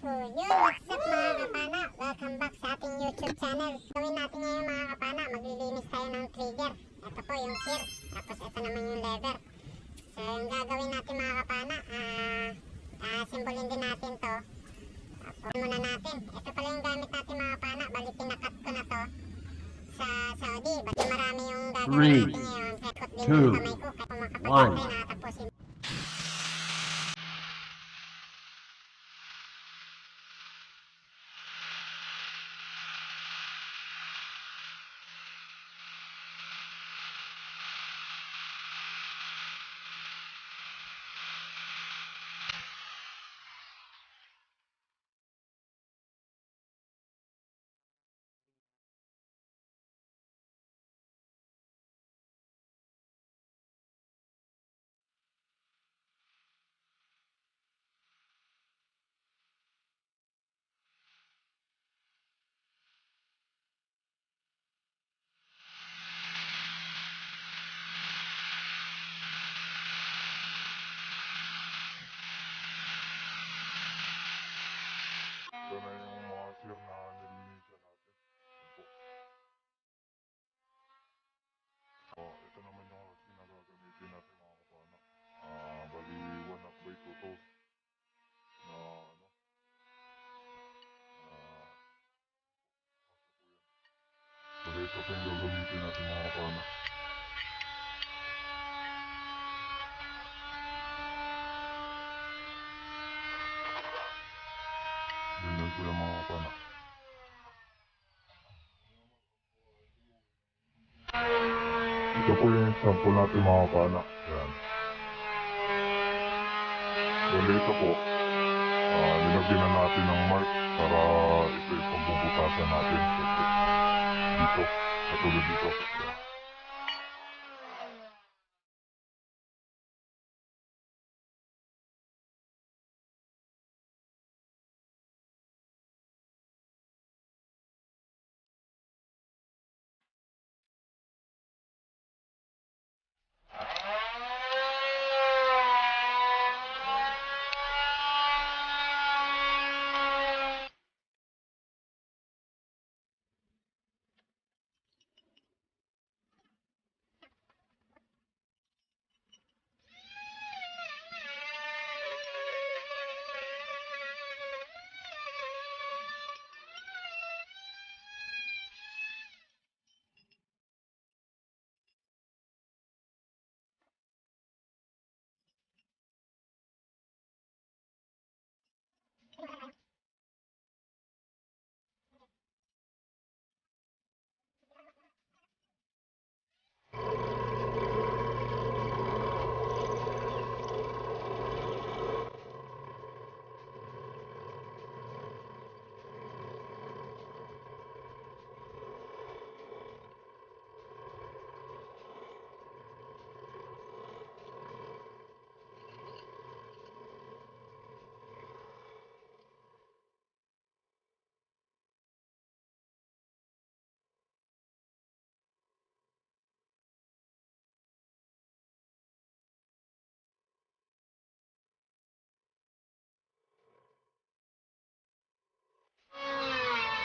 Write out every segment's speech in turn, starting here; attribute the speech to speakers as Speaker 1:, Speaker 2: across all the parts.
Speaker 1: So yun, what's up mga kapana? Welcome back sa ating YouTube channel. Gawin natin ngayon mga kapana, maglilinis tayo ng trigger. Ito po yung sear, tapos ito naman yung lever. So yung gagawin natin mga kapana, simbolin din natin to. Tapos muna natin. Ito pala yung gamit natin mga kapana, bali pinakat ko na to sa Saudi. Bati marami yung gagawin natin ngayon. Rekot din yung kamay ko, kaya kung makapag-intay nakatapusin.
Speaker 2: Ito na yung mga sir na nililinisan natin. Ito naman yung ginagagamitin natin mga kapana. Bali 1/2 by 2 to na ano. Bali ito yung gagamitin natin mga kapana. Ganyan ko yung mga kapana. Ito po yung example natin mga kapana. Yan. Bali ito po. Nilagyan na natin ng mark para ito yung pambubutasan natin. Dito. Katulad dito. Yan.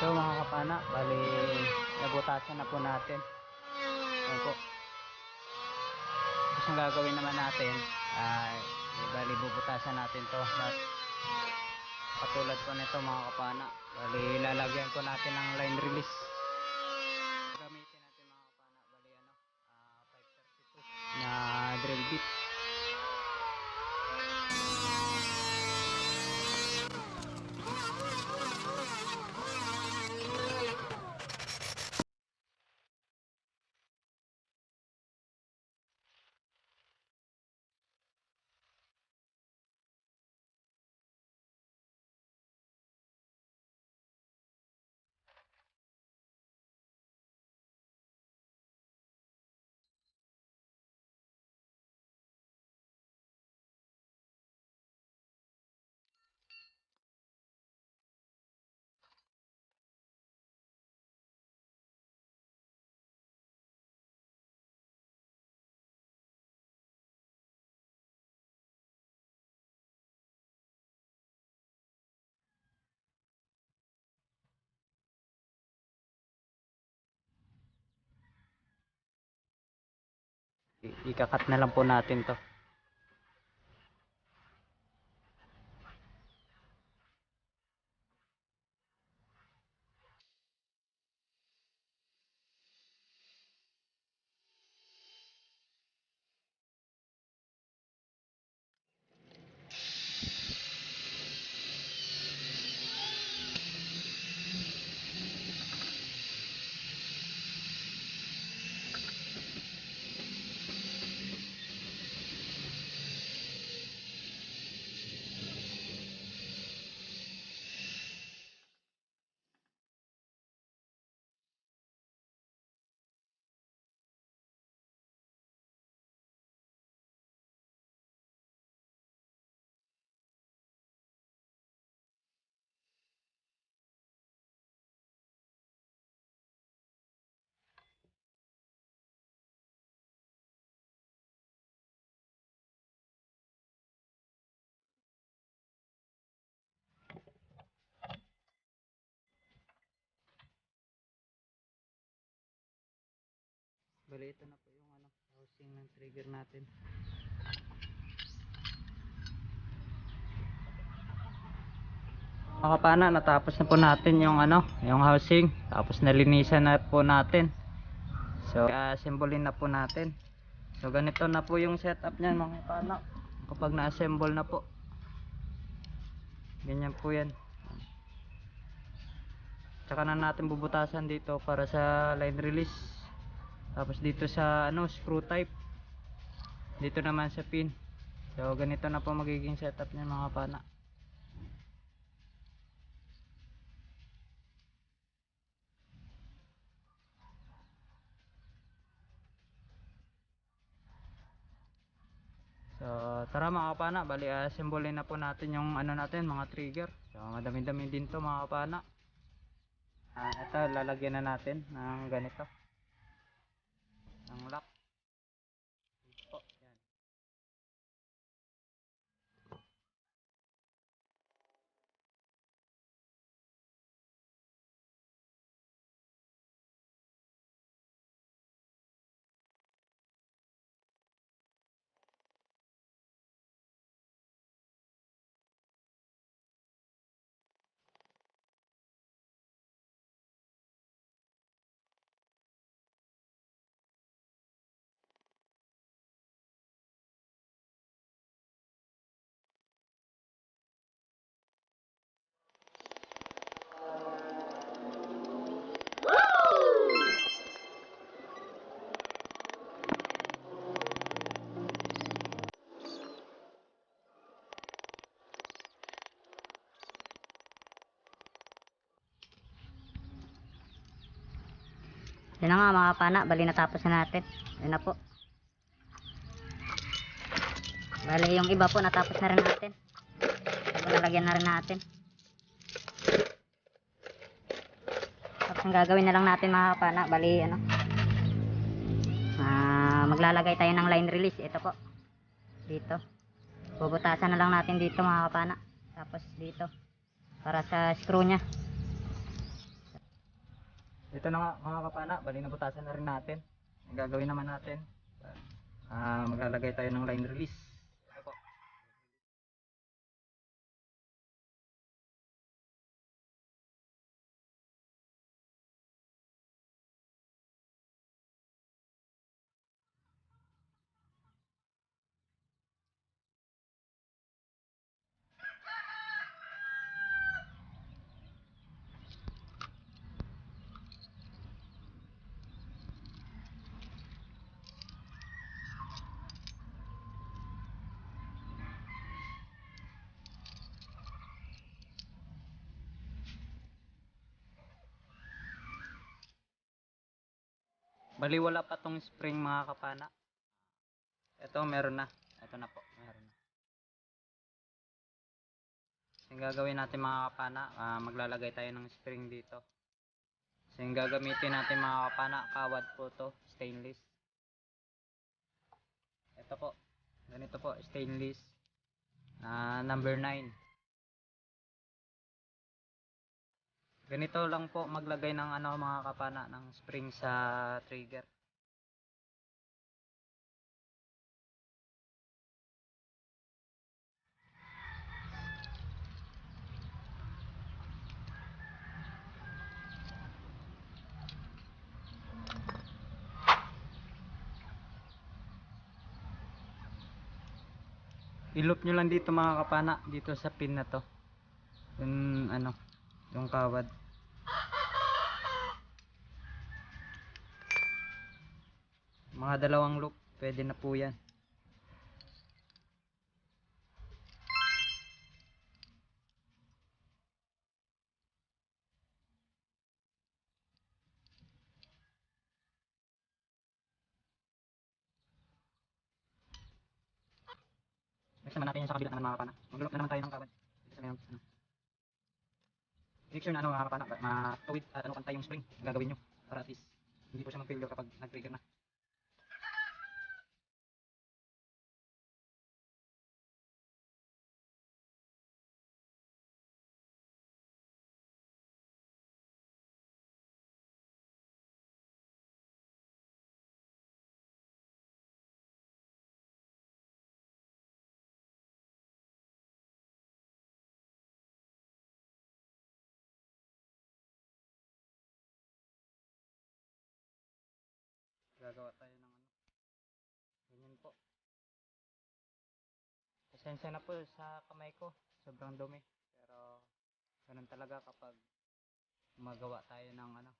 Speaker 3: So mga kapana, bali nabutasan na po natin. Ayan po. Tapos ang gagawin naman natin ay bali bubutasan natin to. Katulad po nito mga kapana, bali lalagyan ko natin ng line release. Gamitin natin mga kapana, bali 532 na drill bit. Ikakat na lang po natin to. Bali, ito na po yung housing ng trigger natin. Mga kapana, natapos na po natin yung yung housing. Tapos nalinisan na po natin. So, assemble na po natin. So, ganito na po yung setup niyan mga kapana. Kapag na-assemble na po. Ganyan po yan. Tsaka na natin bubutasan dito para sa line release. Tapos dito sa screw type. Dito naman sa pin. So, ganito na po magiging setup niyan mga kapana. So, tara mga kapana, bali assemble na po natin yung natin, mga trigger. So, madami-dami din to mga kapana. Ito, lalagyan na natin ng ganito. Ng lock. Po, yan.
Speaker 4: Yan na nga mga pana, bali natapos na natin. Yan na po. Bali yung iba po natapos na rin natin. Tapos nalagyan na rin natin. Tapos ang gagawin na lang natin mga pana, bali maglalagay tayo ng line release. Ito po. Dito. Bubutasan na lang natin dito mga pana. Tapos dito. Para sa screw nya.
Speaker 3: Ito na nga mga kapana, bali nabutasan na rin natin. Ang gagawin naman natin, maglalagay tayo ng line release. Ito po. Bali wala pa tong spring mga kapana. Ito meron na. Ito na po, meron na. Yung gagawin natin mga kapana, maglalagay tayo ng spring dito. So yung gagamitin natin mga kapana, kawad po to, stainless. Ito po, ganito po, stainless. Number 9. Ganito lang po maglagay ng mga kapana ng spring sa trigger. I-loop nyo lang dito mga kapana, dito sa pin na to. Yung ano, yung kawad. Mga 2 loop, pwede na po yan. Next naman natin yung sa kabila naman mga kapana. Mag-loop na naman tayo ng kawad. Dito sa mayroong, ano. Make sure na ano mga kapana, matuwid at ano pantay yung spring. Ang gagawin nyo para at least hindi po siya mag-failure kapag nag-trigger na. Gagawa tayo ng ano. Ganyan po. Pasensya na po sa kamay ko. Sobrang dumi. Pero ganun talaga kapag magawa tayo ng ano.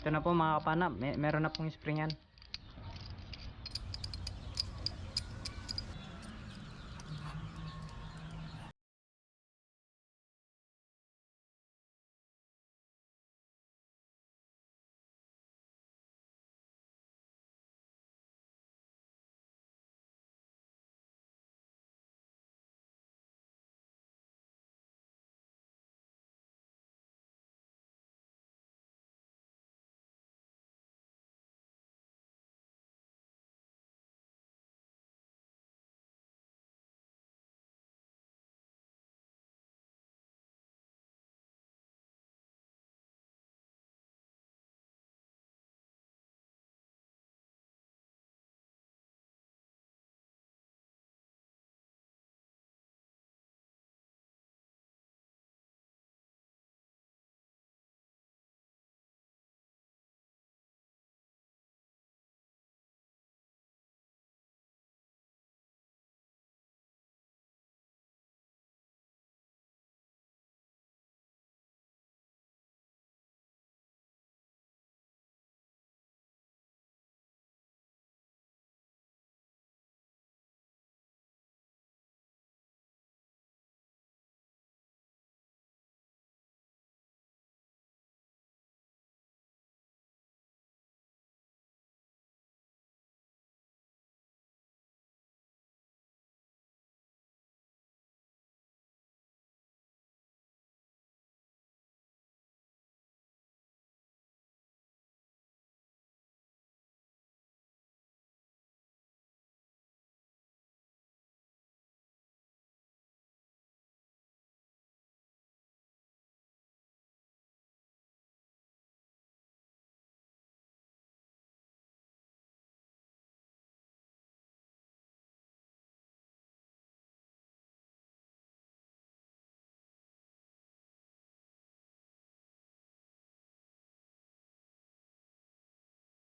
Speaker 3: Ito na po mga kapana. Meron na pong springan.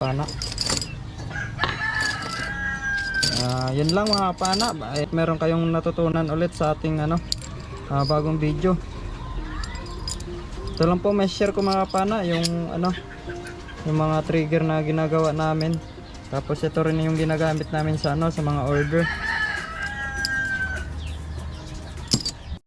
Speaker 3: Pana. Yun lang mga pana. Meron kayong natutunan ulit sa ating ano, bagong video. Ito lang po may share ko mga pana, yung ano, yung mga trigger na ginagawa namin. Tapos ito rin yung ginagamit namin sa ano, sa mga order.